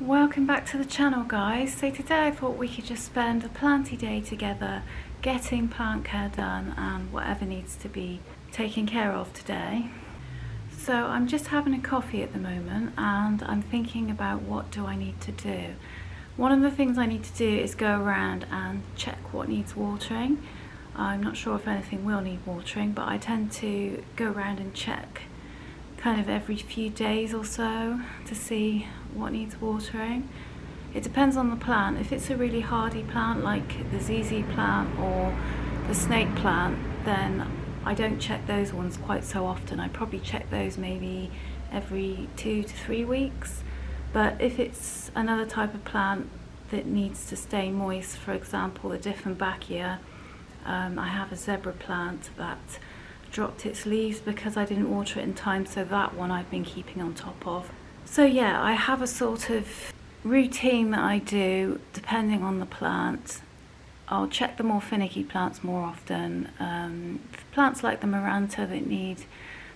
Welcome back to the channel, guys. So today I thought we could just spend a planty day together getting plant care done and whatever needs to be taken care of today. So I'm just having a coffee at the moment and I'm thinking about what do I need to do. One of the things I need to do is go around and check what needs watering. I'm not sure if anything will need watering, but I tend to go around and check kind of every few days or so to see what needs watering. It depends on the plant. If it's a really hardy plant like the ZZ plant or the snake plant, then I don't check those ones quite so often. I probably check those maybe every 2 to 3 weeks. But if it's another type of plant that needs to stay moist, for example the Dieffenbachia, I have a zebra plant that dropped its leaves because I didn't water it in time, so that one I've been keeping on top of. So yeah, I have a sort of routine that I do depending on the plant. I'll check the more finicky plants more often. Plants like the Maranta that need,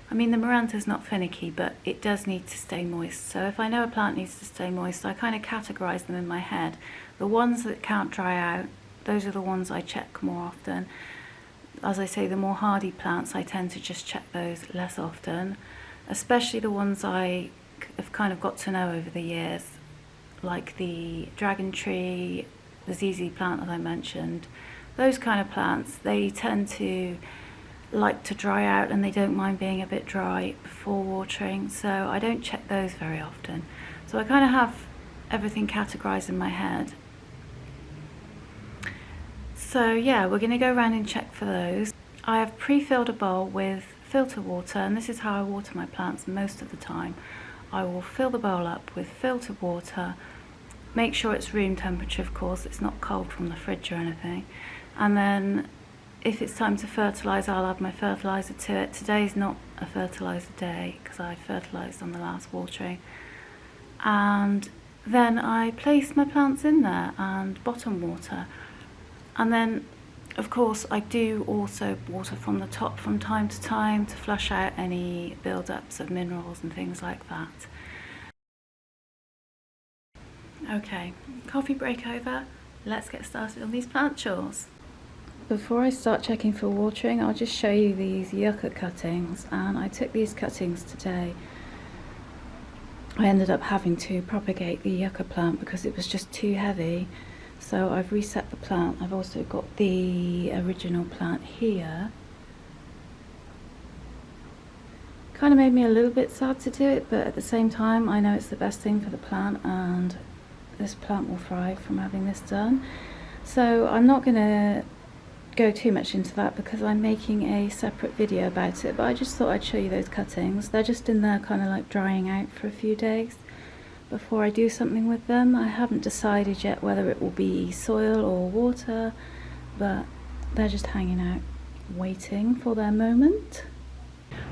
the Maranta's not finicky, but it does need to stay moist. So if I know a plant needs to stay moist, I kind of categorize them in my head. The ones that can't dry out, those are the ones I check more often. As I say, the more hardy plants, I tend to just check those less often, especially the ones I have kind of got to know over the years, like the dragon tree, the ZZ plant that I mentioned. Those kind of plants, they tend to like to dry out and they don't mind being a bit dry before watering, so I don't check those very often. So I kind of have everything categorized in my head. So yeah, we're going to go around and check for those. I have pre-filled a bowl with filter water, and this is how I water my plants most of the time. I will fill the bowl up with filtered water, make sure it's room temperature, of course, it's not cold from the fridge or anything, and then if it's time to fertilise, I'll add my fertiliser to it. Today's not a fertiliser day because I fertilised on the last watering, and then I place my plants in there and bottom water. And then, of course, I do also water from the top from time to time to flush out any build-ups of minerals and things like that. Okay, coffee break over. Let's get started on these plant chores. Before I start checking for watering, I'll just show you these yucca cuttings. And I took these cuttings today. I ended up having to propagate the yucca plant because it was just too heavy. So I've reset the plant. I've also got the original plant here. Kind of made me a little bit sad to do it, but at the same time I know it's the best thing for the plant and this plant will thrive from having this done. So I'm not going to go too much into that because I'm making a separate video about it, but I just thought I'd show you those cuttings. They're just in there kind of like drying out for a few days before I do something with them. I haven't decided yet whether it will be soil or water, but they're just hanging out waiting for their moment.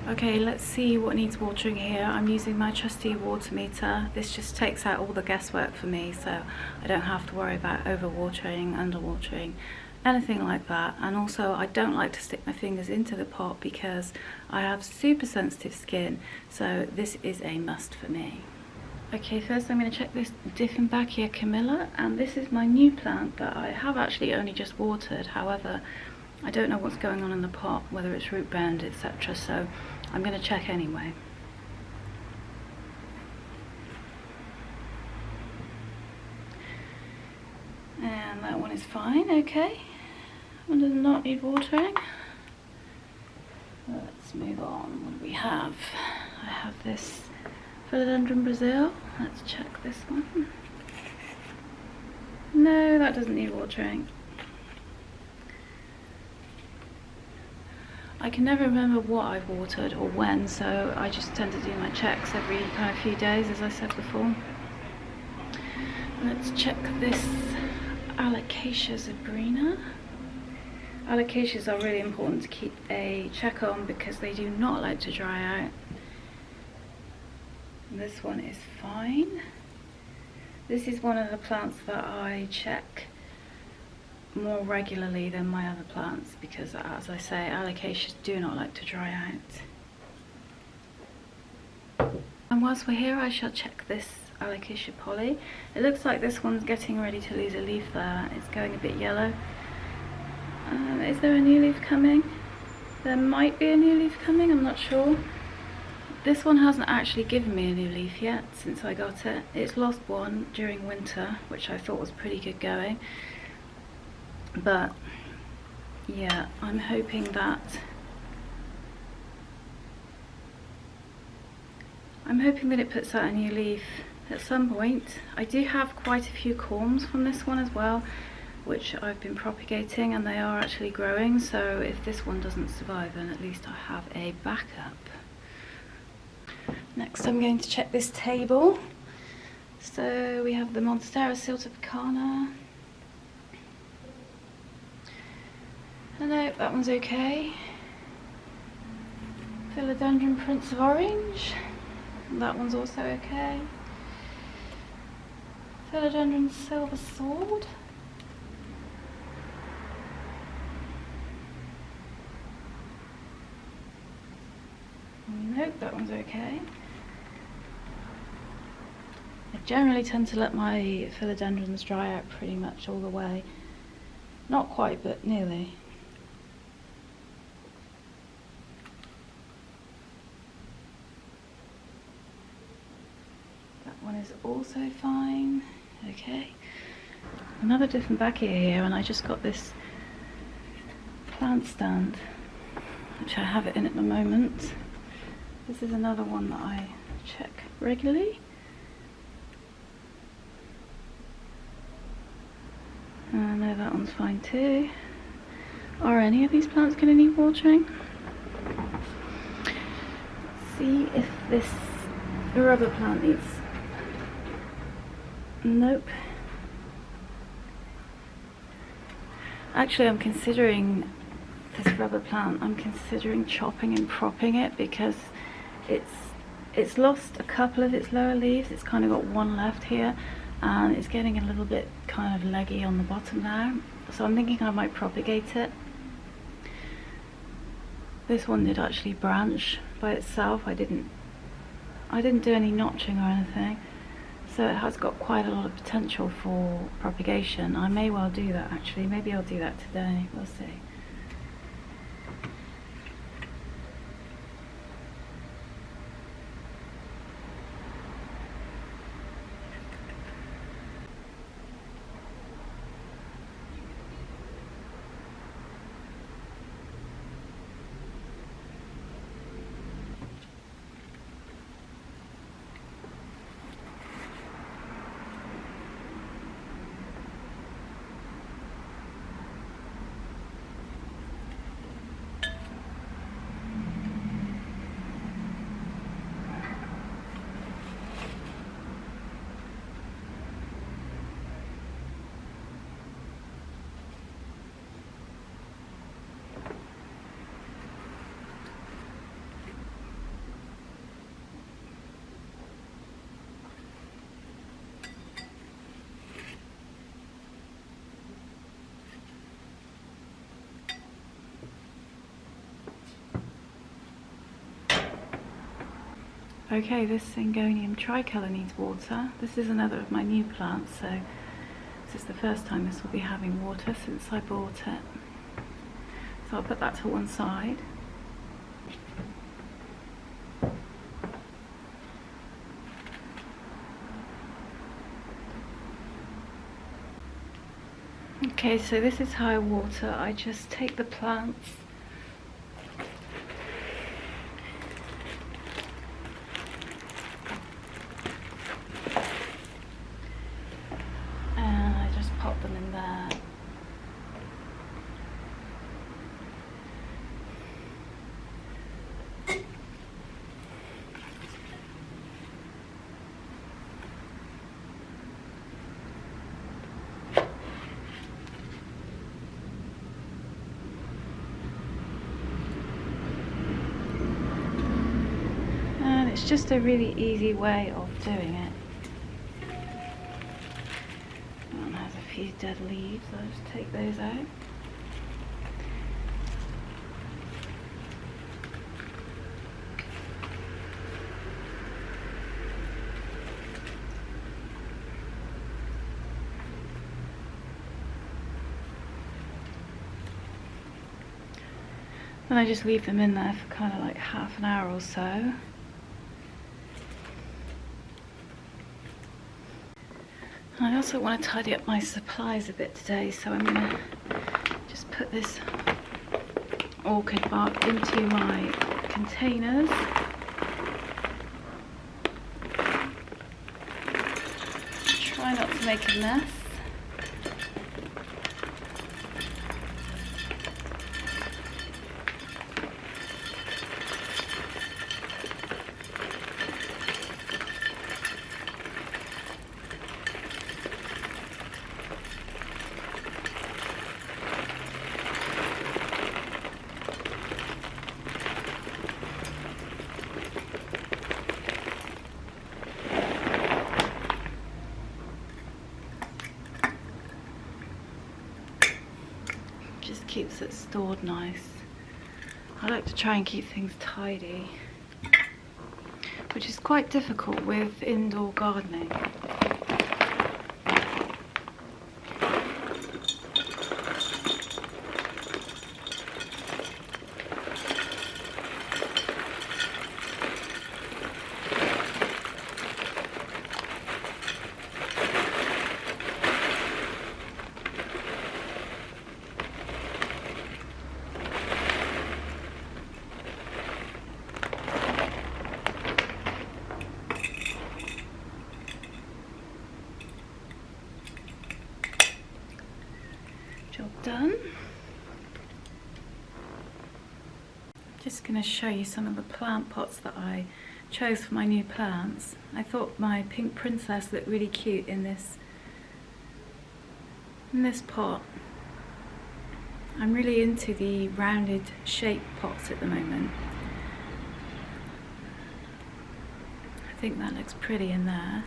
Okay, let's see what needs watering here. I'm using my trusty water meter. This just takes out all the guesswork for me, so I don't have to worry about overwatering, underwatering, anything like that. And also I don't like to stick my fingers into the pot because I have super sensitive skin, so this is a must for me. Okay, first I'm going to check this Dieffenbachia Camilla, and this is my new plant that I have actually only just watered. However, I don't know what's going on in the pot, whether it's root bound, etc. So I'm going to check anyway. And that one is fine, okay. That one does not need watering. Let's move on. What do we have? I have this Philodendron Brazil. Let's check this one. No, that doesn't need watering. I can never remember what I've watered or when, so I just tend to do my checks every kind of few days, as I said before. Let's check this Alocasia zebrina. Alocasias are really important to keep a check on because they do not like to dry out. This one is fine. This is one of the plants that I check more regularly than my other plants because, as I say, alocasias do not like to dry out. And whilst we're here, I shall check this alocasia poly. It looks like this one's getting ready to lose a leaf there. It's going a bit yellow. Is there a new leaf coming? There might be a new leaf coming, I'm not sure. This one hasn't actually given me a new leaf yet since I got it. It's lost one during winter, which I thought was pretty good going. But yeah, I'm hoping that it puts out a new leaf at some point. I do have quite a few corms from this one as well, which I've been propagating, and they are actually growing, so if this one doesn't survive, then at least I have a backup. Next I'm going to check this table. So we have the Monstera siltepecana. No, that one's okay. Philodendron Prince of Orange. That one's also okay. Philodendron Silver Sword. Nope, that one's okay. I generally tend to let my philodendrons dry out pretty much all the way. Not quite, but nearly. That one is also fine. Okay. Another different backia here, and I just got this plant stand, which I have it in at the moment. This is another one that I check regularly. No, that one's fine too. Are any of these plants going to need watering? Let's see if this rubber plant needs... Nope. Actually, I'm considering this rubber plant, I'm considering chopping and propping it, because it's lost a couple of its lower leaves. It's kind of got one left here, and it's getting a little bit kind of leggy on the bottom now. So I'm thinking I might propagate it. This one did actually branch by itself. I didn't do any notching or anything, so it has got quite a lot of potential for propagation. I may well do that actually. Maybe I'll do that today. We'll see. Okay, this Syngonium tricolour needs water. This is another of my new plants, so this is the first time this will be having water since I bought it. So I'll put that to one side. Okay, so this is how I water. I just take the plants and I just pop them in there. It's just a really easy way of doing it. That one has a few dead leaves, I'll just take those out. And I just leave them in there for kind of like half an hour or so. I also want to tidy up my supplies a bit today, so I'm going to just put this orchid bark into my containers. Try not to make a mess. Keeps it stored nice. I like to try and keep things tidy, which is quite difficult with indoor gardening. Job done. Just going to show you some of the plant pots that I chose for my new plants. I thought my pink princess looked really cute in this pot. I'm really into the rounded shape pots at the moment. I think that looks pretty in there.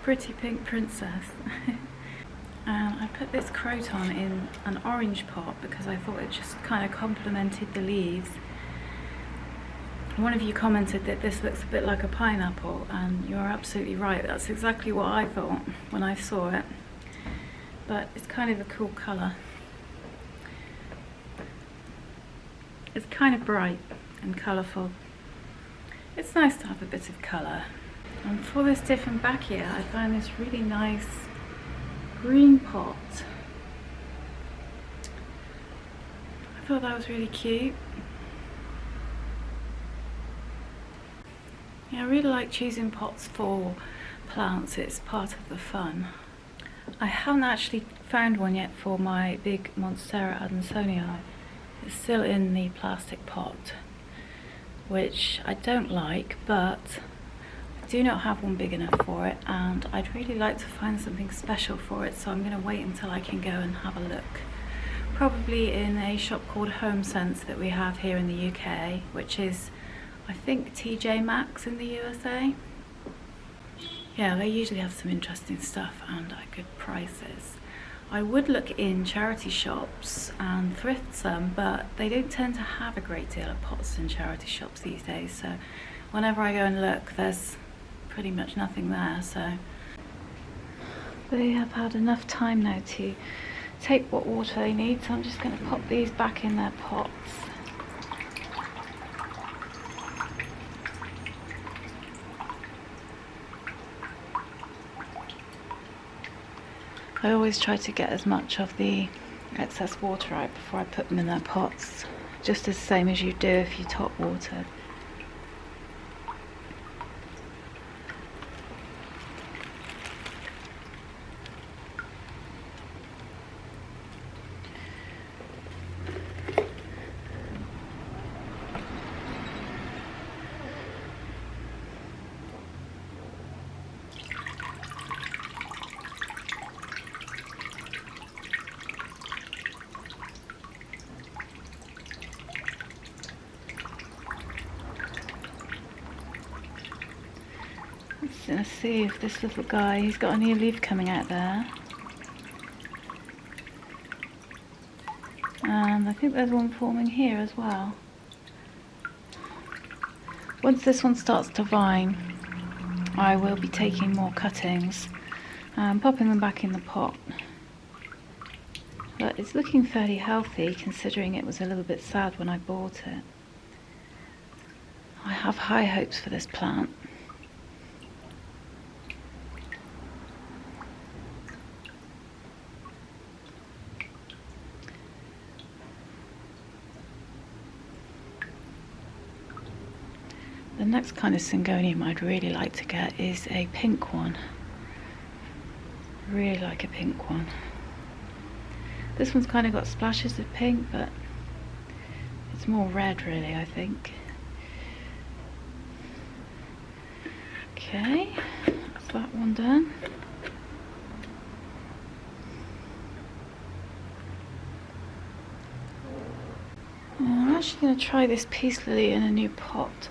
Pretty pink princess. I put this croton in an orange pot because I thought it just kind of complemented the leaves. One of you commented that this looks a bit like a pineapple, and you're absolutely right. That's exactly what I thought when I saw it. But it's kind of a cool colour. It's kind of bright and colourful. It's nice to have a bit of colour. And for this different back here, I found this really nice green pot. I thought that was really cute. Yeah, I really like choosing pots for plants. It's part of the fun. I haven't actually found one yet for my big Monstera Adansonii. It's still in the plastic pot, which I don't like, but I do not have one big enough for it, and I'd really like to find something special for it, so I'm going to wait until I can go and have a look. Probably in a shop called Homesense that we have here in the UK, which is, I think, TJ Maxx in the USA. Yeah, they usually have some interesting stuff and at good prices. I would look in charity shops and thrift some, but they don't tend to have a great deal of pots in charity shops these days, so whenever I go and look, there's pretty much nothing there. So they have had enough time now to take what water they need, so I'm just going to pop these back in their pots. I always try to get as much of the excess water out before I put them in their pots, just the same as you do if you top watered. Let's see if this little guy, he's got a new leaf coming out there. And I think there's one forming here as well. Once this one starts to vine, I will be taking more cuttings and popping them back in the pot. but it's looking fairly healthy considering it was a little bit sad when I bought it. I have high hopes for this plant. The next kind of syngonium I'd really like to get is a pink one. Really like a pink one. This one's kind of got splashes of pink, but it's more red really, I think. Okay, that's that one done. I'm actually going to try this peace lily in a new pot,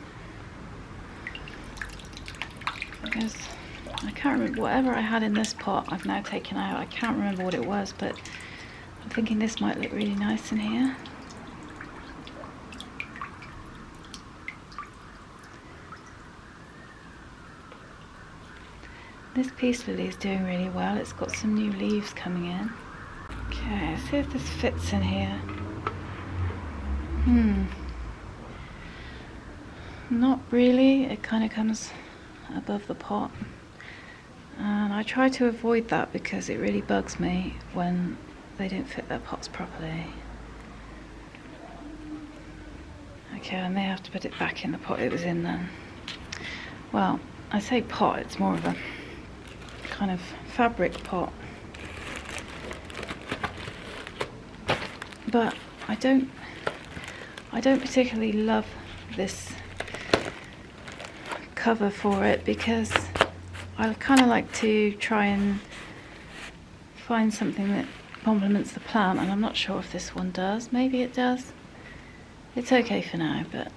because I can't remember, whatever I had in this pot I've now taken out. I can't remember what it was, but I'm thinking this might look really nice in here. This peace lily is doing really well. It's got some new leaves coming in. Okay, let's see if this fits in here. Not really. It kind of comes above the pot. And I try to avoid that because it really bugs me when they don't fit their pots properly. Okay, I may have to put it back in the pot it was in then. Well, I say pot, it's more of a kind of fabric pot. But I don't particularly love this cover for it because I kind of like to try and find something that complements the plant, and I'm not sure if this one does. Maybe it does. It's okay for now, but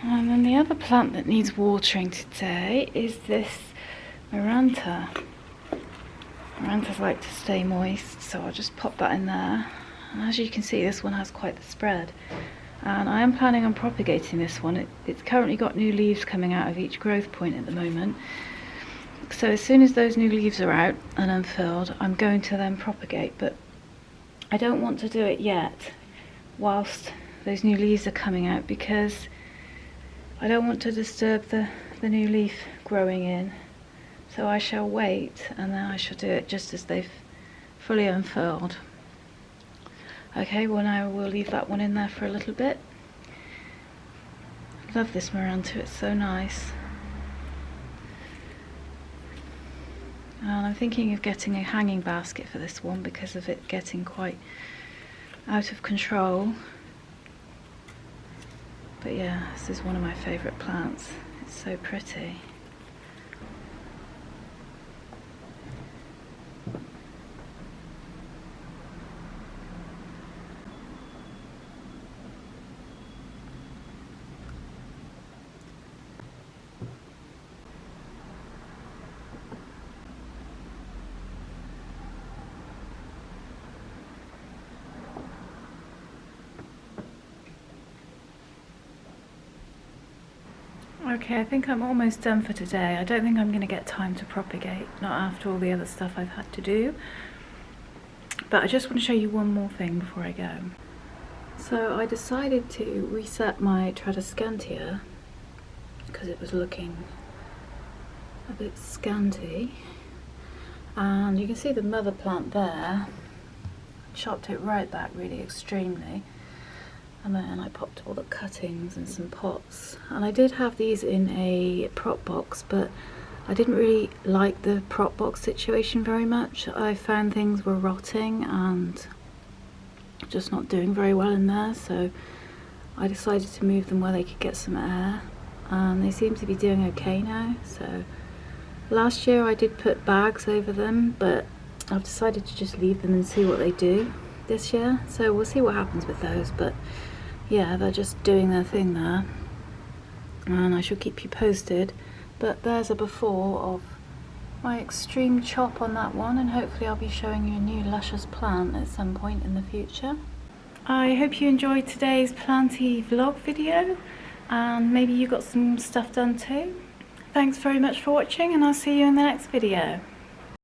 and then the other plant that needs watering today is this Maranta. Marantas like to stay moist, so I'll just pop that in there. And as you can see, this one has quite the spread. And I am planning on propagating this one. It's currently got new leaves coming out of each growth point at the moment. So as soon as those new leaves are out and unfurled, I'm going to then propagate. But I don't want to do it yet whilst those new leaves are coming out, because I don't want to disturb the new leaf growing in. So I shall wait, and then I shall do it just as they've fully unfurled. Okay, well now we'll leave that one in there for a little bit. Love this Maranta, it's so nice. And I'm thinking of getting a hanging basket for this one because of it getting quite out of control. But yeah, this is one of my favourite plants. It's so pretty. Okay, I think I'm almost done for today. I don't think I'm going to get time to propagate, not after all the other stuff I've had to do. But I just want to show you one more thing before I go. So I decided to reset my Tradescantia because it was looking a bit scanty. And you can see the mother plant there. Chopped it right back really extremely. And then I popped all the cuttings and some pots. And I did have these in a prop box, but I didn't really like the prop box situation very much. I found things were rotting and just not doing very well in there, so I decided to move them where they could get some air. And they seem to be doing okay now. So last year I did put bags over them, but I've decided to just leave them and see what they do this year. So we'll see what happens with those, but yeah, they're just doing their thing there, and I shall keep you posted. But there's a before of my extreme chop on that one, and hopefully I'll be showing you a new luscious plant at some point in the future. I hope you enjoyed today's planty vlog video, and maybe you got some stuff done too. Thanks very much for watching, and I'll see you in the next video.